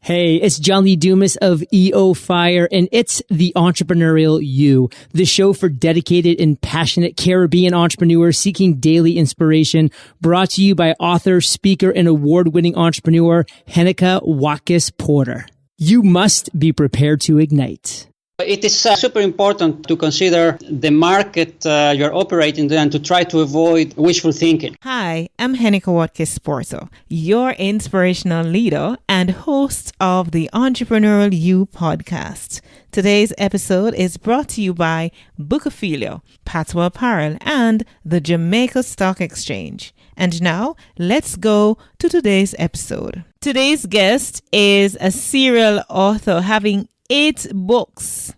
Hey, it's John Lee Dumas of EO Fire, and it's The Entrepreneurial You, the show for dedicated and passionate Caribbean entrepreneurs seeking daily inspiration, brought to you by author, speaker, and award-winning entrepreneur Heneka Watkis-Porter. You must be prepared to ignite. It is super important to consider the market you're operating in and to try to avoid wishful thinking. Hi, I'm Heneka Watkis-Porter, your inspirational leader and host of the Entrepreneurial You podcast. Today's episode is brought to you by Bookophelia, Patois Apparel, and the Jamaica Stock Exchange. And now, let's go to today's episode. Today's guest is a serial author having 8 books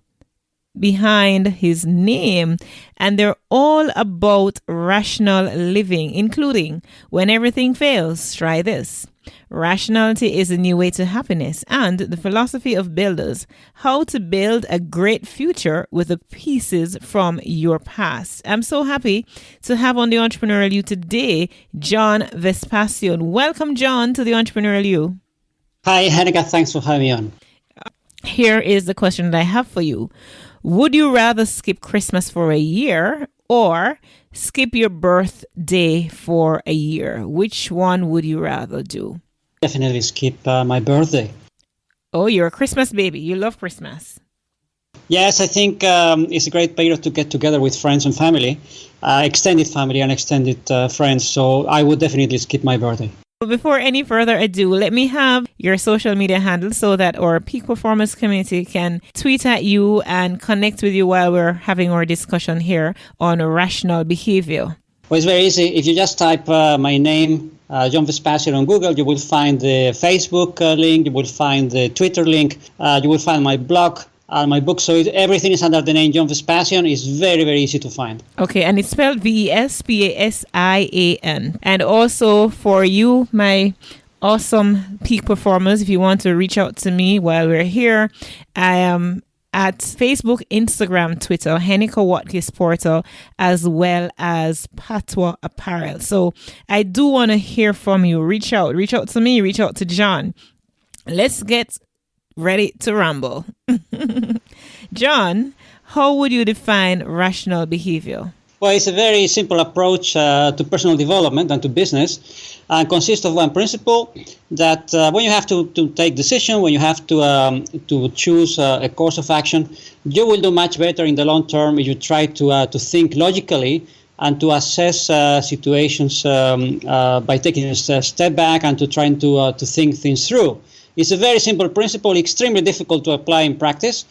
behind his name, and they're all about rational living, including When Everything Fails, Try This. Rationality is a new way to happiness, and The Philosophy of Builders, How to Build a Great Future with the Pieces from Your Past. I'm so happy to have on the Entrepreneurial You today, John Vespasian. Welcome, John, to the Entrepreneurial You. Hi, Heneka. Thanks for having me on. Here is the question that I have for you. Would you rather skip Christmas for a year or skip your birthday for a year? Which one would you rather do? Definitely skip my birthday. Oh, you're a Christmas baby. You love Christmas. Yes, I think it's a great period to get together with friends and family, extended family and extended friends. So I would definitely skip my birthday. Before any further ado, let me have your social media handle so that our peak performance community can tweet at you and connect with you while we're having our discussion here on rational behavior. Well, it's very easy. If you just type my name, John Vespasian, on Google, you will find the Facebook link, you will find the Twitter link, you will find my blog, my book. So everything is under the name John Vespasian. It's very, very easy to find. Okay, and it's spelled Vespasian. And also for you, my awesome peak performers, if you want to reach out to me while we're here, I am at Facebook, Instagram, Twitter, Heneka Watkis-Porter, as well as Patois Apparel. So I do want to hear from you. Reach out to me, reach out to John. Let's get ready to rumble. John, how would you define rational behavior? Well, it's a very simple approach to personal development and to business, and consists of one principle that when you have to take decision, when you have to choose a course of action, you will do much better in the long term if you try to think logically and to assess situations by taking a step back and to trying to think things through. It's a very simple principle, extremely difficult to apply in practice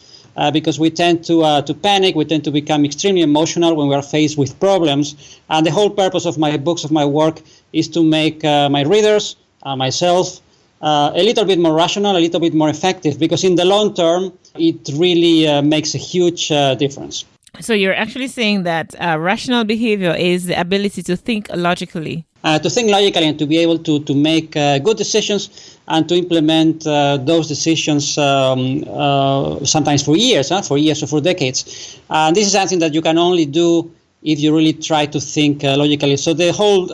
because we tend to panic, we tend to become extremely emotional when we are faced with problems. And the whole purpose of my books, of my work, is to make my readers, myself, a little bit more rational, a little bit more effective, because in the long term, it really makes a huge difference. So you're actually saying that rational behavior is the ability to think logically. To think logically and to be able to make good decisions and to implement those decisions sometimes for years or for decades. And this is something that you can only do if you really try to think logically. So the whole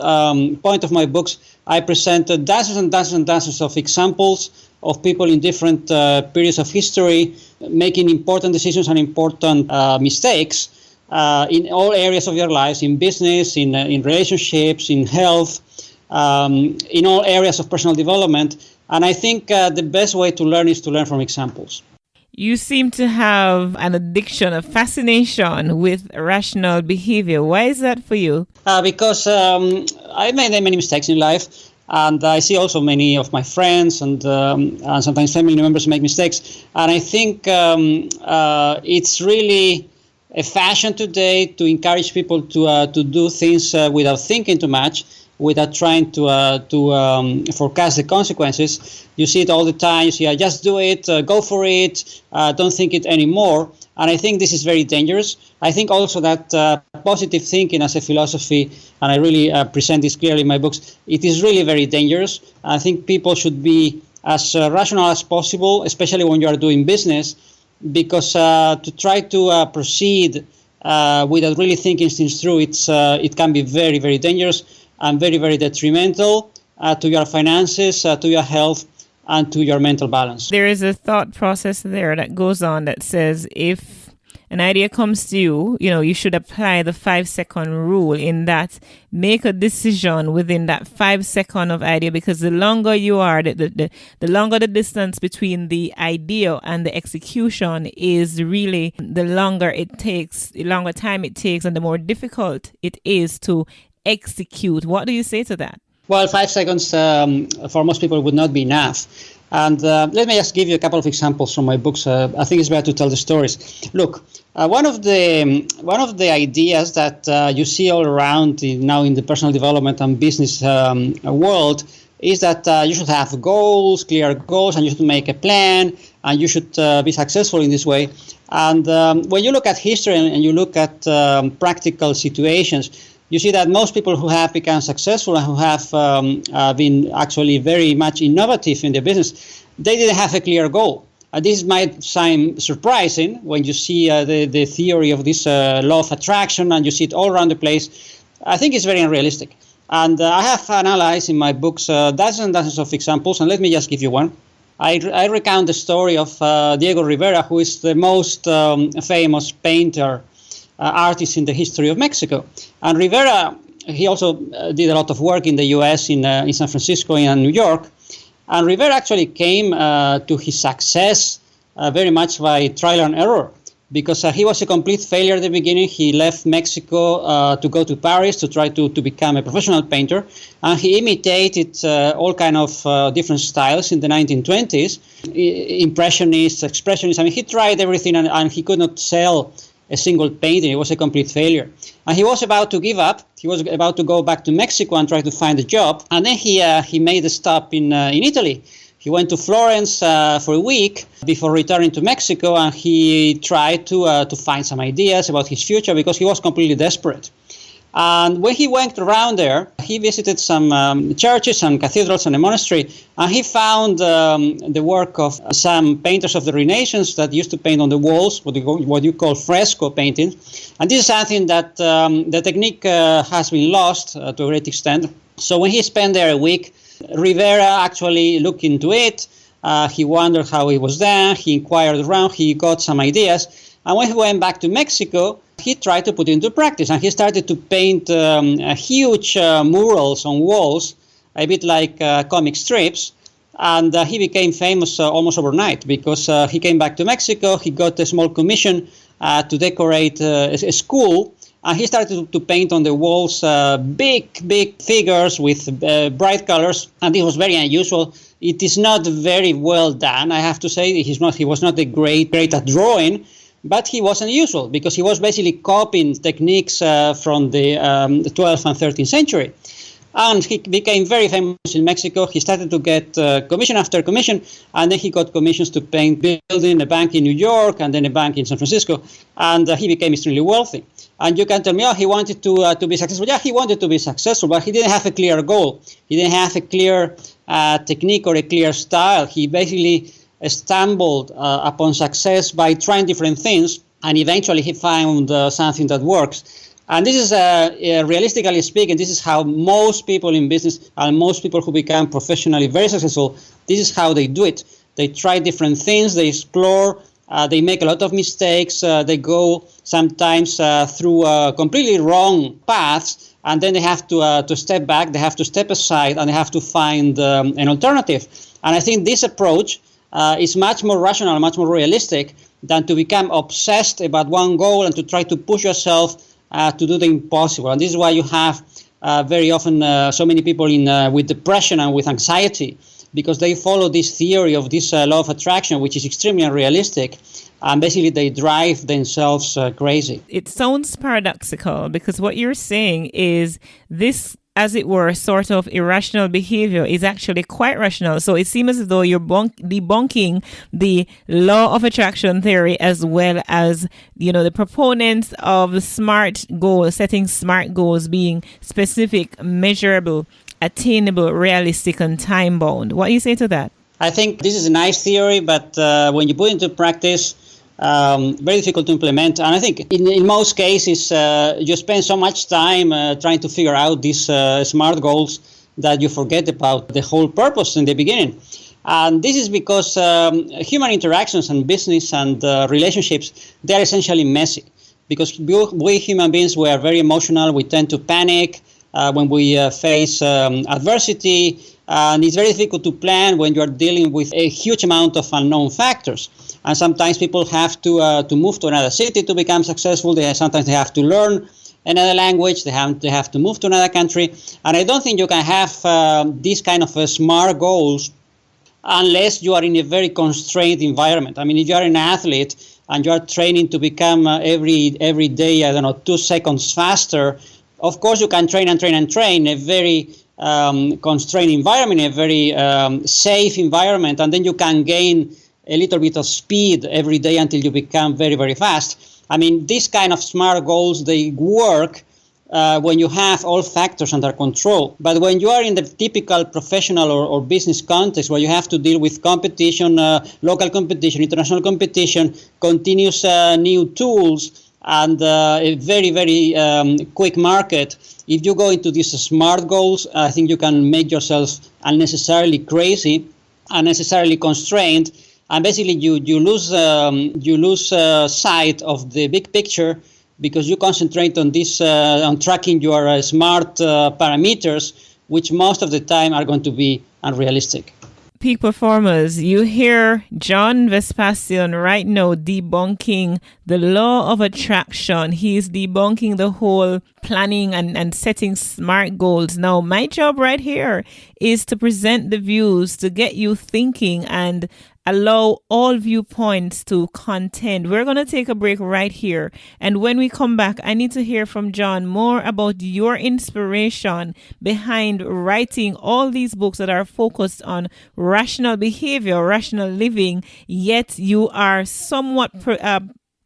point of my books, I present dozens and dozens and dozens of examples of people in different periods of history making important decisions and important mistakes in all areas of your lives, in business, in relationships, in health, in all areas of personal development. And I think the best way to learn is to learn from examples. You seem to have an addiction, a fascination with rational behavior. Why is that for you? Because I made many mistakes in life. And I see also many of my friends and sometimes family members make mistakes. And I think it's really a fashion today to encourage people to do things without thinking too much, without trying to forecast the consequences. You see it all the time. You see, just do it, go for it, don't think it anymore. And I think this is very dangerous. I think also that positive thinking as a philosophy, and I really present this clearly in my books, it is really very dangerous. I think people should be as rational as possible, especially when you are doing business, because to try to proceed without really thinking things through, it can be very, very dangerous and very, very detrimental to your finances, to your health, and to your mental balance. There is a thought process there that goes on that says if an idea comes to you, you should apply the 5-second rule in that make a decision within that 5 second of idea, because the longer you are, the longer the distance between the idea and the execution is really the longer it takes, the longer time it takes, and the more difficult it is to execute. What do you say to that? Well, 5 seconds for most people would not be enough. And let me just give you a couple of examples from my books. I think it's better to tell the stories. Look, one of the ideas that you see all around now in the personal development and business world is that you should have goals, clear goals, and you should make a plan, and you should be successful in this way. And when you look at history and you look at practical situations, you see that most people who have become successful and who have been actually very much innovative in their business, they didn't have a clear goal. This might seem surprising when you see the theory of this law of attraction and you see it all around the place. I think it's very unrealistic. And I have analyzed in my books dozens and dozens of examples, and let me just give you one. I recount the story of Diego Rivera, who is the most famous painter artist in the history of Mexico. And Rivera, he also did a lot of work in the U.S., in San Francisco and New York. And Rivera actually came to his success very much by trial and error, because he was a complete failure at the beginning. He left Mexico to go to Paris to try to become a professional painter. And he imitated all kind of different styles in the 1920s, Impressionists, Expressionists. I mean, he tried everything and he could not sell a single painting. It was a complete failure. And he was about to give up. He was about to go back to Mexico and try to find a job. And then he made a stop in Italy. He went to Florence for a week before returning to Mexico, and he tried to find some ideas about his future because he was completely desperate. And when he went around there, he visited some churches and cathedrals and a monastery, and he found the work of some painters of the Renaissance that used to paint on the walls, what you call fresco painting. And this is something that the technique has been lost to a great extent. So when he spent there a week, Rivera actually looked into it. He wondered how it was done. He inquired around. He got some ideas. And when he went back to Mexico, he tried to put it into practice. And he started to paint huge murals on walls, a bit like comic strips. And he became famous almost overnight because he came back to Mexico. He got a small commission to decorate a school. And he started to paint on the walls big figures with bright colors. And it was very unusual. It is not very well done, I have to say. He was not a great at drawing, but he was unusual because he was basically copying techniques from the 12th and 13th century. And he became very famous in Mexico. He started to get commission after commission, and then he got commissions to paint building a bank in New York and then a bank in San Francisco, and he became extremely wealthy. And you can tell me, he wanted to be successful. Yeah, he wanted to be successful, but he didn't have a clear goal. He didn't have a clear technique or a clear style. He basically stumbled upon success by trying different things, and eventually he found something that works. And this is, realistically speaking, this is how most people in business and most people who become professionally very successful, this is how they do it. They try different things, they explore, they make a lot of mistakes, they go sometimes through completely wrong paths, and then they have to step back, they have to step aside, and they have to find an alternative. And I think this approach is much more rational, much more realistic than to become obsessed about one goal and to try to push yourself to do the impossible. And this is why you have very often so many people with depression and with anxiety, because they follow this theory of this law of attraction, which is extremely unrealistic, and basically they drive themselves crazy. It sounds paradoxical because what you're saying is this, as it were, sort of irrational behavior is actually quite rational. So it seems as though you're debunking the law of attraction theory as well as, the proponents of the SMART goals, setting SMART goals being specific, measurable, attainable, realistic, and time-bound. What do you say to that? I think this is a nice theory, but when you put it into practice, very difficult to implement. And I think in most cases, you spend so much time trying to figure out these SMART goals that you forget about the whole purpose in the beginning. And this is because human interactions and business and relationships, they're essentially messy. Because we human beings, we are very emotional. We tend to panic when we face adversity. And it's very difficult to plan when you are dealing with a huge amount of unknown factors. And sometimes people have to move to another city to become successful. Sometimes they have to learn another language. They have to move to another country. And I don't think you can have these kind of smart goals unless you are in a very constrained environment. I mean, if you are an athlete and you are training to become every day, 2 seconds faster, of course you can train in a very constrained environment, a very safe environment, and then you can gain a little bit of speed every day until you become very, very fast. I mean, these kind of smart goals, they work when you have all factors under control. But when you are in the typical professional or business context where you have to deal with competition, local competition, international competition, continuous new tools, and a very, very quick market, if you go into these smart goals, I think you can make yourself unnecessarily crazy, unnecessarily constrained, and basically you lose sight of the big picture, because you concentrate on this, on tracking your smart parameters, which most of the time are going to be unrealistic. Peak performers, you hear John Vespasian right now debunking the law of attraction. He's debunking the whole planning and setting smart goals. Now, my job right here is to present the views, to get you thinking and allow all viewpoints to contend. We're going to take a break right here. And when we come back, I need to hear from John more about your inspiration behind writing all these books that are focused on rational behavior, rational living, yet you are somewhat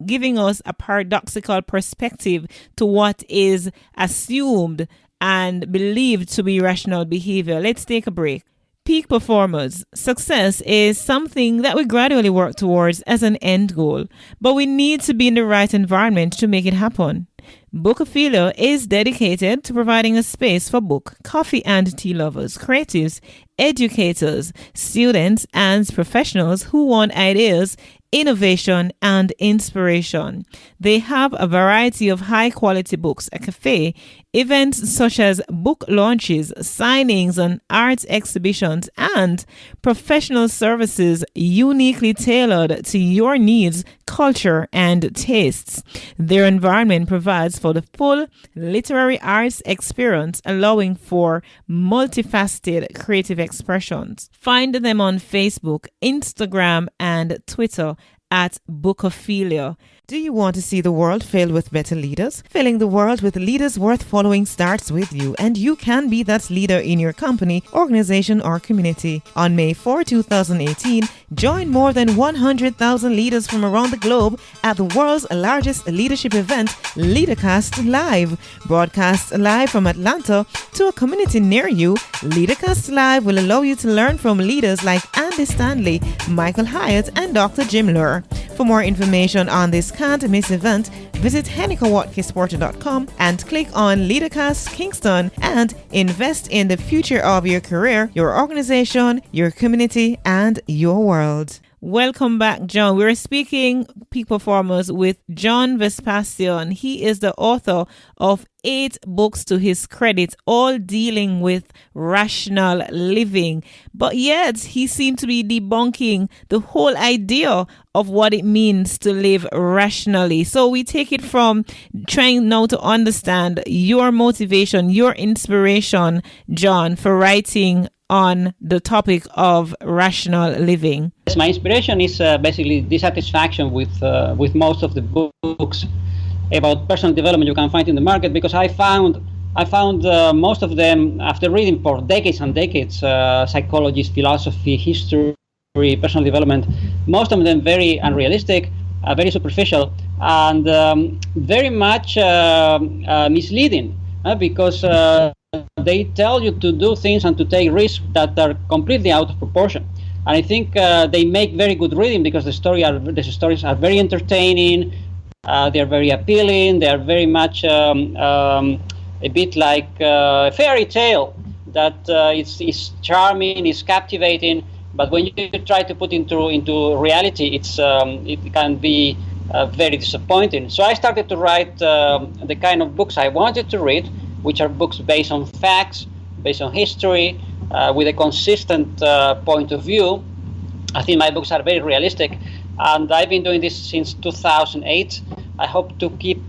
giving us a paradoxical perspective to what is assumed and believed to be rational behavior. Let's take a break. Peak performers, success is something that we gradually work towards as an end goal, but we need to be in the right environment to make it happen. Bookophilia is dedicated to providing a space for book, coffee, and tea lovers, creatives, educators, students, and professionals who want ideas, innovation, and inspiration. They have a variety of high-quality books, a cafe, events such as book launches, signings, and art exhibitions, and professional services uniquely tailored to your needs, culture, and tastes. Their environment provides for the full literary arts experience, allowing for multifaceted creative expressions. Find them on Facebook, Instagram, and Twitter at Bookophilia. Do you want to see the world filled with better leaders? Filling the world with leaders worth following starts with you, and you can be that leader in your company, organization, or community. On May 4, 2018, join more than 100,000 leaders from around the globe at the world's largest leadership event, LeaderCast Live. Broadcast live from Atlanta to a community near you, LeaderCast Live will allow you to learn from leaders like Andy Stanley, Michael Hyatt, and Dr. Jim Lur. For more information on this can't miss event, visit HenekaWatkis-Porter.com and click on LeaderCast Kingston and invest in the future of your career, your organization, your community, and your world. Welcome back, John. We're speaking Peak Performers with John Vespasian. He is the author of 8 books to his credit, all dealing with rational living. But yet, he seemed to be debunking the whole idea of what it means to live rationally. So we take it from trying now to understand your motivation, your inspiration, John, for writing on the topic of rational living. Yes, my inspiration is basically dissatisfaction with most of the books about personal development you can find in the market, because I found most of them, after reading for decades and decades, psychology, philosophy, history, personal development, most of them very unrealistic, very superficial, and very much misleading, because they tell you to do things and to take risks that are completely out of proportion. And I think they make very good reading because the stories are very entertaining. They are very appealing. They are very much a bit like a fairy tale that is charming, is captivating, But when you try to put into reality, it can be very disappointing. So I started to write the kind of books I wanted to read, which are books based on facts, based on history, with a consistent point of view. I think my books are very realistic, and I've been doing this since 2008. I hope to keep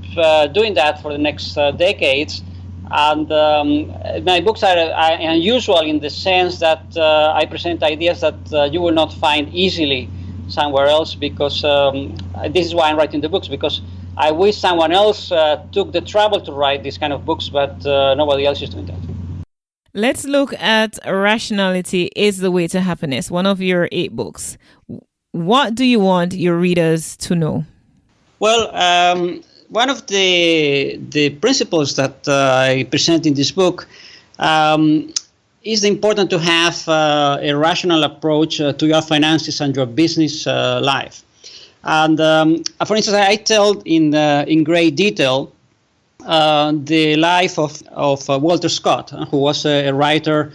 doing that for the next decades. And my books are unusual in the sense that I present ideas that you will not find easily somewhere else, because this is why I'm writing the books, because I wish someone else took the trouble to write these kind of books, but nobody else is doing that. Let's look at Rationality is the Way to Happiness, one of your 8 books. What do you want your readers to know? Well, one of the principles that I present in this book is important to have a rational approach to your finances and your business life. And for instance, I tell in great detail the life of Walter Scott, who was a writer.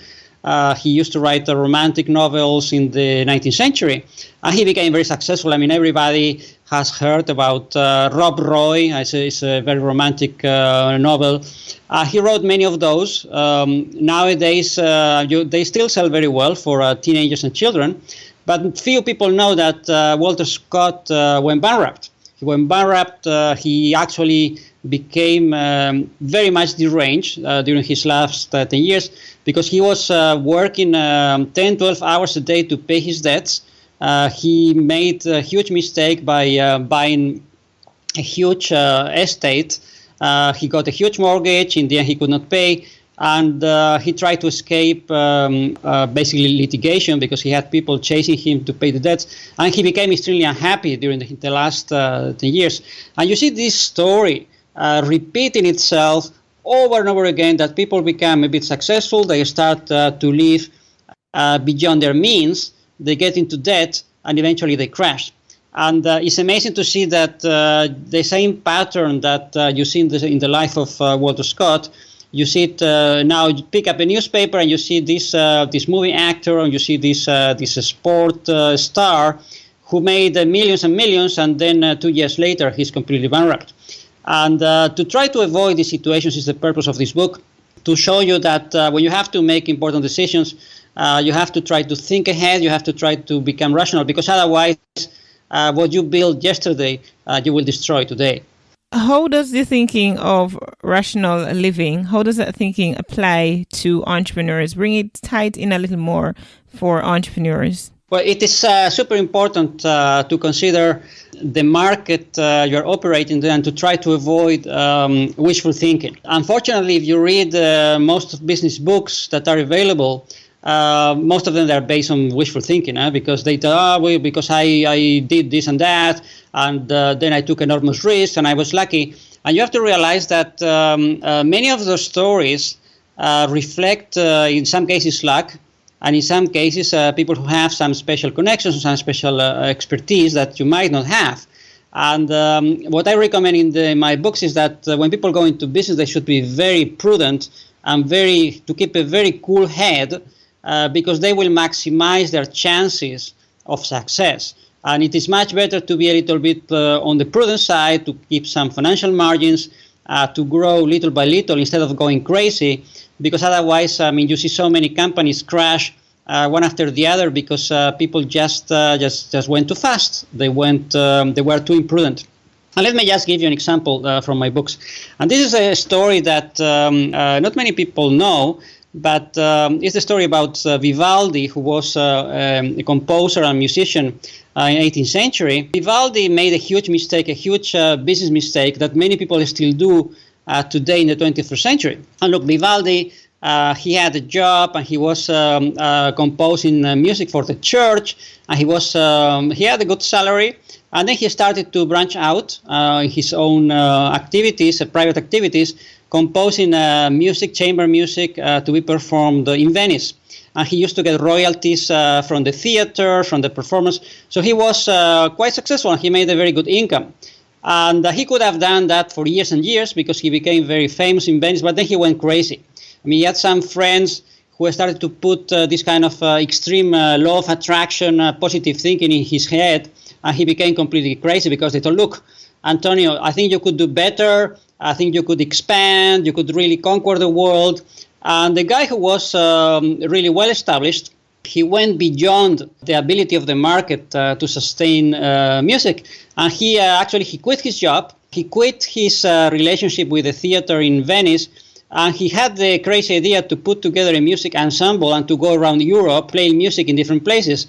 He used to write romantic novels in the 19th century, and he became very successful. I mean, everybody has heard about Rob Roy. It's a very romantic novel. He wrote many of those. Nowadays, they still sell very well for teenagers and children, but few people know that Walter Scott went bankrupt. He went bankrupt. He actually became very much deranged during his last 10 years, because he was working 10, 12 hours a day to pay his debts. He made a huge mistake by buying a huge estate. He got a huge mortgage. In the end, he could not pay. And he tried to escape basically litigation, because he had people chasing him to pay the debts. And he became extremely unhappy during the last 10 years. And you see this story repeating itself over and over again, that people become a bit successful, they start to live beyond their means, they get into debt, and eventually they crash. And it's amazing to see that the same pattern that you see in the life of Walter Scott, you see it now. You pick up a newspaper and you see this movie actor, and you see this sport star who made millions and millions, and then 2 years later he's completely bankrupt. And to try to avoid these situations is the purpose of this book, to show you that when you have to make important decisions, you have to try to think ahead, you have to try to become rational, because otherwise what you built yesterday, you will destroy today. How does the thinking of rational living, how does that thinking apply to entrepreneurs? Bring it tight in a little more for entrepreneurs. Well, it is super important to consider the market you're operating in, and to try to avoid wishful thinking. Unfortunately, if you read most of business books that are available, most of them are based on wishful thinking, because they tell, because I did this and that, and then I took enormous risks and I was lucky. And you have to realize that many of those stories reflect, in some cases, luck, and in some cases, people who have some special connections or some special expertise that you might not have. And what I recommend in my books is that when people go into business, they should be very prudent and to keep a very cool head, because they will maximize their chances of success. And it is much better to be a little bit on the prudent side, to keep some financial margins, to grow little by little instead of going crazy, because otherwise, I mean, you see so many companies crash one after the other because people just went too fast. They were too imprudent. And let me just give you an example from my books. And this is a story that not many people know, but it's a story about Vivaldi, who was a composer and musician in the 18th century. Vivaldi made a huge mistake, a huge business mistake that many people still do today in the 21st century. And look, Vivaldi, he had a job, and he was composing music for the church, and he had a good salary. And then he started to branch out in his own activities, private activities, composing music, chamber music, to be performed in Venice. And he used to get royalties from the theater, from the performance. So he was quite successful, and he made a very good income. And he could have done that for years and years, because he became very famous in Venice, but then he went crazy. I mean, he had some friends who started to put this kind of extreme law of attraction, positive thinking in his head, and he became completely crazy because they thought, look, Antonio, I think you could do better. I think you could expand. You could really conquer the world. And the guy who was really well established, he went beyond the ability of the market to sustain music. And he quit his job. He quit his relationship with the theater in Venice. And he had the crazy idea to put together a music ensemble and to go around Europe playing music in different places.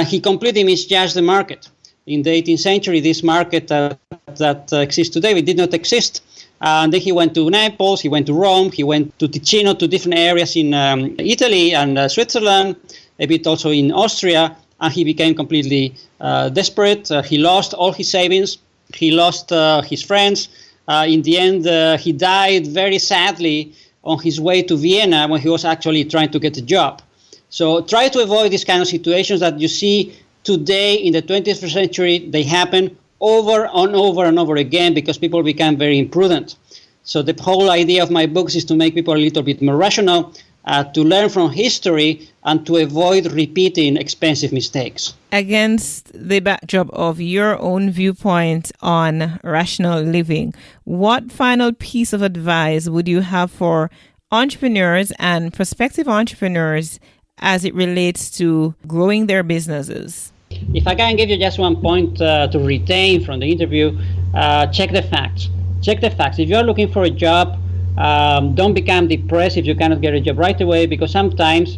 He completely misjudged the market. In the 18th century, this market that exists today, it did not exist. And then he went to Naples, he went to Rome, he went to Ticino, to different areas in Italy and Switzerland, a bit also in Austria, and he became completely desperate. He lost all his savings, he lost his friends. In the end, he died very sadly on his way to Vienna when he was actually trying to get a job. So try to avoid these kind of situations that you see today in the 20th century. They happen over and over and over again because people become very imprudent. So the whole idea of my books is to make people a little bit more rational, to learn from history and to avoid repeating expensive mistakes. Against the backdrop of your own viewpoint on rational living, what final piece of advice would you have for entrepreneurs and prospective entrepreneurs as it relates to growing their businesses? If I can give you just one point to retain from the interview, check the facts. Check the facts. If you're looking for a job, don't become depressed if you cannot get a job right away, because sometimes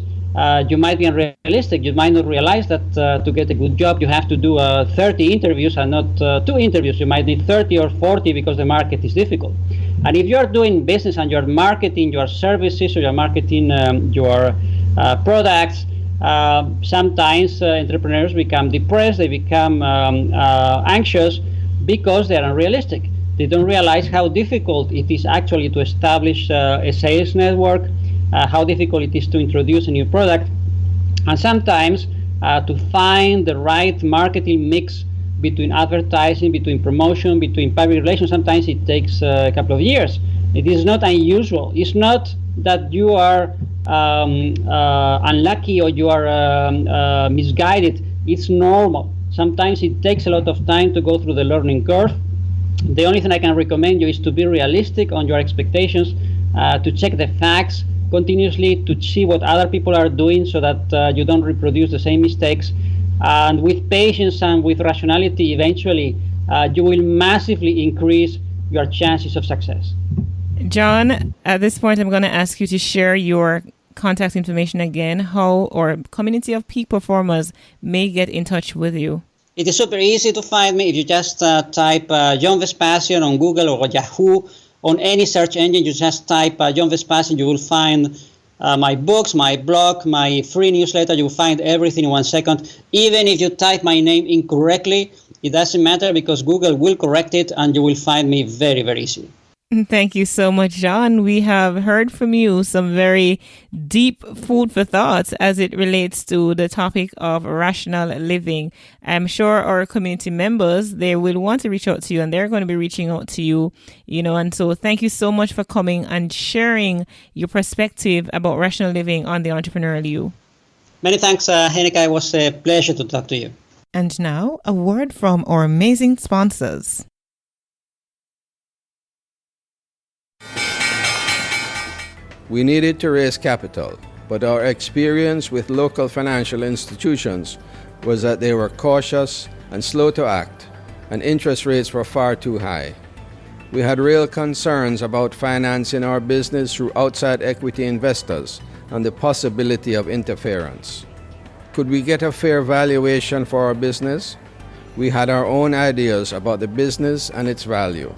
you might be unrealistic. You might not realize that to get a good job, you have to do 30 interviews and not 2 interviews. You might need 30 or 40 because the market is difficult. And if you're doing business and you're marketing your services or you're marketing your products, sometimes entrepreneurs become depressed, they become anxious because they're unrealistic. They don't realize how difficult it is actually to establish a sales network, how difficult it is to introduce a new product, and sometimes to find the right marketing mix between advertising, between promotion, between public relations. Sometimes it takes a couple of years. It is not unusual. It's not that you are unlucky or you are misguided. It's normal. Sometimes it takes a lot of time to go through the learning curve. The only thing I can recommend you is to be realistic on your expectations, to check the facts continuously, to see what other people are doing so that you don't reproduce the same mistakes. And with patience and with rationality, eventually you will massively increase your chances of success. John, at this point, I'm going to ask you to share your contact information again, how or community of peak performers may get in touch with you. It is super easy to find me. If you just type John Vespasian on Google or Yahoo, on any search engine, you just type John Vespasian, you will find my books, my blog, my free newsletter. You will find everything in 1 second. Even if you type my name incorrectly, it doesn't matter because Google will correct it and you will find me very, very easily. Thank you so much, John. We have heard from you some very deep food for thought as it relates to the topic of rational living. I'm sure our community members, they will want to reach out to you and they're going to be reaching out to you, and so thank you so much for coming and sharing your perspective about rational living on the Entrepreneurial You. Many thanks, Heneka. It was a pleasure to talk to you. And now, a word from our amazing sponsors. We needed to raise capital, but our experience with local financial institutions was that they were cautious and slow to act, and interest rates were far too high. We had real concerns about financing our business through outside equity investors and the possibility of interference. Could we get a fair valuation for our business? We had our own ideas about the business and its value.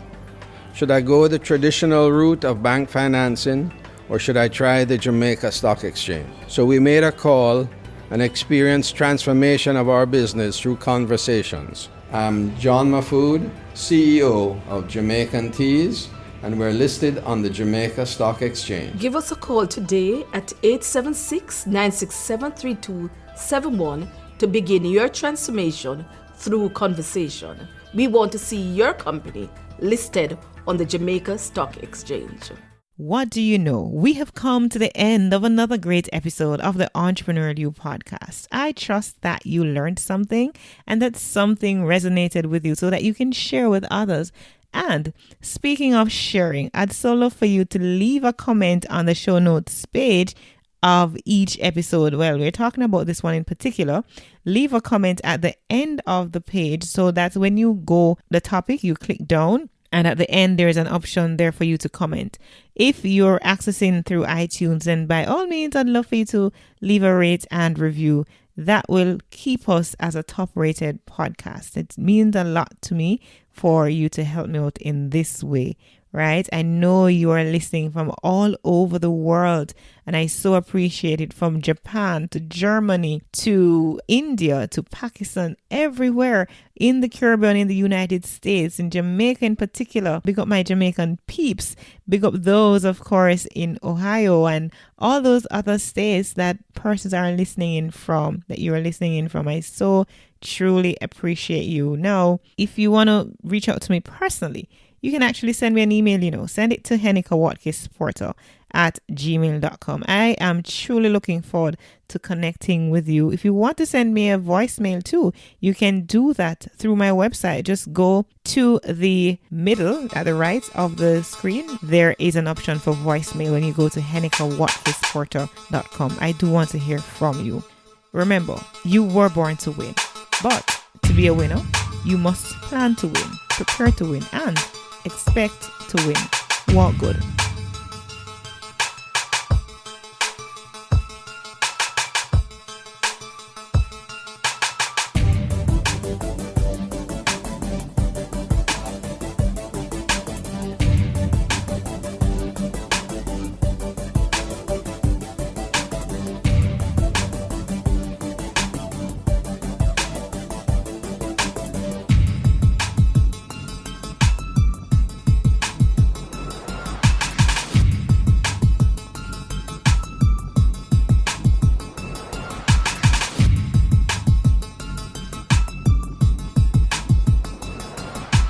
Should I go the traditional route of bank financing, or should I try the Jamaica Stock Exchange? So we made a call and experienced transformation of our business through conversations. I'm John Mahfood, CEO of Jamaican Teas, and we're listed on the Jamaica Stock Exchange. Give us a call today at 876-967-3271 to begin your transformation through conversation. We want to see your company listed on the Jamaica Stock Exchange. What do you know? We have come to the end of another great episode of the Entrepreneurial You podcast. I trust that you learned something and that something resonated with you so that you can share with others. And speaking of sharing, I'd so love for you to leave a comment on the show notes page of each episode. Well, we're talking about this one in particular. Leave a comment at the end of the page so that when you go the topic, you click down. And at the end, there's an option there for you to comment. If you're accessing through iTunes, then by all means, I'd love for you to leave a rate and review. That will keep us as a top-rated podcast. It means a lot to me for you to help me out in this way, right? I know you are listening from all over the world, and I so appreciate it, from Japan to Germany to India to Pakistan, everywhere in the Caribbean, in the United States, in Jamaica in particular. Big up my Jamaican peeps. Big up those, of course, in Ohio and all those other states that persons are listening in from, that you are listening in from. I so truly appreciate you. Now, if you want to reach out to me personally, you can actually send me an email, send it to Heneka Watkis-Porter at gmail.com. I am truly looking forward to connecting with you. If you want to send me a voicemail too, you can do that through my website. Just go to the middle at the right of the screen. There is an option for voicemail when you go to henekawatkisporter.com. I do want to hear from you. Remember, you were born to win, but to be a winner, you must plan to win, prepare to win, and expect to win. Walk good.